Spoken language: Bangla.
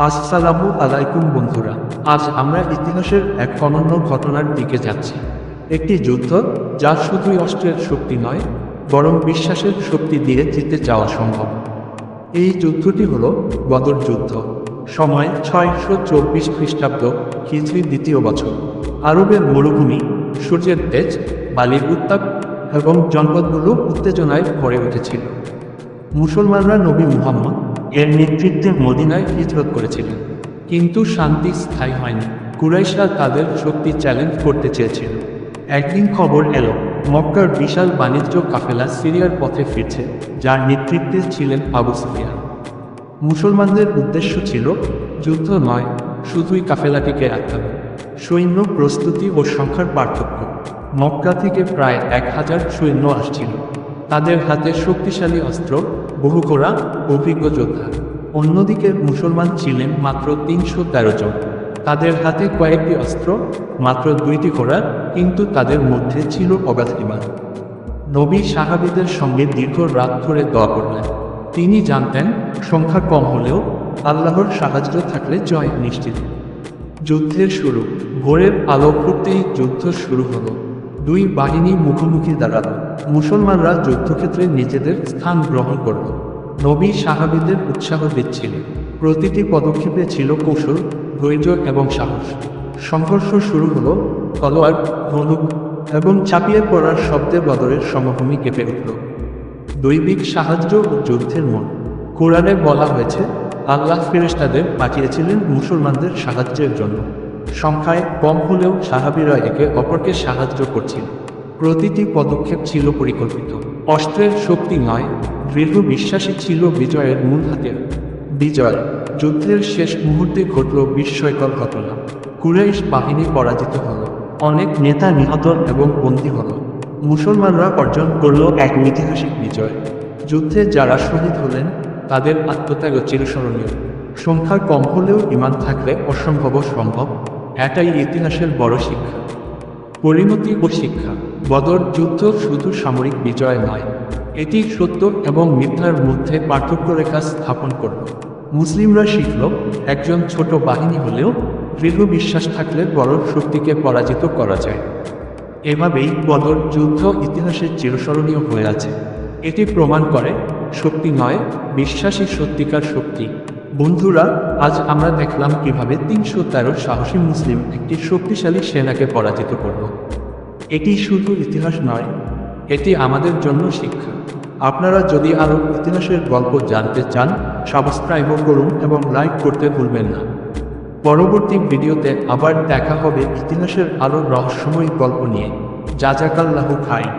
আসসালামু আলাইকুম বন্ধুরা। আজ আমরা ইতিহাসের এক অনন্য ঘটনার দিকে যাচ্ছি। একটি যুদ্ধ যা শুধুই অস্ত্রের শক্তি নয়, বরং বিশ্বাসের শক্তি দিয়ে জিতে যাওয়া সম্ভব। এই যুদ্ধটি হল বদর যুদ্ধ। সময় 624 খ্রিস্টাব্দ, হিজরি দ্বিতীয় বছর। আরবের মরুভূমি, সূর্যের তেজ, বালির উত্তাপ এবং জনপদগুলো উত্তেজনায় ভরে উঠেছিল। মুসলমানরা নবী মুহাম্মদ এর নেতৃত্বে মদিনায় হিজরত করেছিলেন, কিন্তু শান্তি স্থায়ী হয়নি। কুরাইশরা তাদের শক্তি চ্যালেঞ্জ করতে চেয়েছিল। একদিন খবর এলো, মক্কার বিশাল বাণিজ্য কাফেলা সিরিয়ার পথে ফিরছে, যার নেতৃত্বে ছিলেন আবু সুফিয়ান। মুসলমানদের উদ্দেশ্য ছিল যুদ্ধ নয়, শুধুই কাফেলাটিকে আটকানো। সৈন্য প্রস্তুতি ও সংখ্যার পার্থক্য। মক্কা থেকে প্রায় 1000 সৈন্য আসছিল। তাদের হাতে শক্তিশালী অস্ত্র, বহু ঘোড়া, অভিজ্ঞ যোদ্ধা। অন্যদিকে মুসলমান ছিলেন মাত্র 313 জন। তাদের হাতে কয়েকটি অস্ত্র, মাত্র 2টি ঘোড়া, কিন্তু তাদের মধ্যে ছিল অগাধ ঈমান। নবী সাহাবীদের সঙ্গে দীর্ঘ রাত ধরে দোয়া করলেন। তিনি জানতেন, সংখ্যা কম হলেও আল্লাহর সাহায্য থাকলে জয় নিশ্চিত। যুদ্ধের শুরু। ভোরের আলো ফুটতেই যুদ্ধ শুরু হলো। দুই বাহিনী মুখোমুখি দাঁড়ালো। মুসলমানরা যুদ্ধক্ষেত্রে নিজেদের স্থান গ্রহণ করল। নবী সাহাবীদের উৎসাহ দিচ্ছিলেন। প্রতিটি পদক্ষেপে ছিল কৌশল, ধৈর্য এবং সাহস। সংঘর্ষ শুরু হলো। তলোয়ার, ধনুক এবং চাপিয়ে পড়ার শব্দে বদরের সমভূমি কেঁপে উঠল। দৈবিক সাহায্য ও যুদ্ধের মন। কোরআনে বলা হয়েছে, আল্লাহ ফেরেশতাদের পাঠিয়েছিলেন মুসলমানদের সাহায্যের জন্য। সংখ্যায় কম হলেও সাহাবীরা একে অপরকে সাহায্য করছিল। প্রতিটি পদক্ষেপ ছিল পরিকল্পিত। অস্ত্রের শক্তি নয়, দৃঢ় বিশ্বাসী ছিল বিজয়ের মূল হাতিয়ার। বিজয়। যুদ্ধের শেষ মুহূর্তে ঘটল বিস্ময়কর ঘটনা। কুরাইশ বাহিনী পরাজিত হল। অনেক নেতা নিহত এবং বন্দী হল। মুসলমানরা অর্জন করল এক ঐতিহাসিক বিজয়। যুদ্ধে যারা শহীদ হলেন, তাদের আত্মত্যাগ চিরস্মরণীয়। সংখ্যা কম হলেও ঈমান থাকলে অসম্ভব সম্ভব, এটাই ইতিহাসের বড় শিক্ষা। পরিণতি ও শিক্ষা। বদর যুদ্ধ শুধু সামরিক বিজয় নয়, এটি সত্য এবং মিথ্যার মধ্যে পার্থক্য রেখা স্থাপন করল। মুসলিমরা শিখল, একজন ছোট বাহিনী হলেও দৃঢ় বিশ্বাস থাকলে বড় শক্তিকে পরাজিত করা যায়। এভাবেই বদর যুদ্ধ ইতিহাসে চিরস্মরণীয় হয়ে আছে। এটি প্রমাণ করে, শক্তি নয়, বিশ্বাসী সত্যিকার শক্তি। বন্ধুরা, আজ আমরা দেখলাম কিভাবে 313 সাহসী মুসলিম একটি শক্তিশালী সেনাকে পরাজিত করল। এটি শুধু ইতিহাস নয়, এটি আমাদের জন্য শিক্ষা। আপনারা যদি আরও ইতিহাসের গল্প জানতে চান, সাবস্ক্রাইব করুন এবং লাইক করতে ভুলবেন না। পরবর্তী ভিডিওতে আবার দেখা হবে ইতিহাসের আরও রহস্যময় গল্প নিয়ে। জাযাকাল্লাহু খাইর।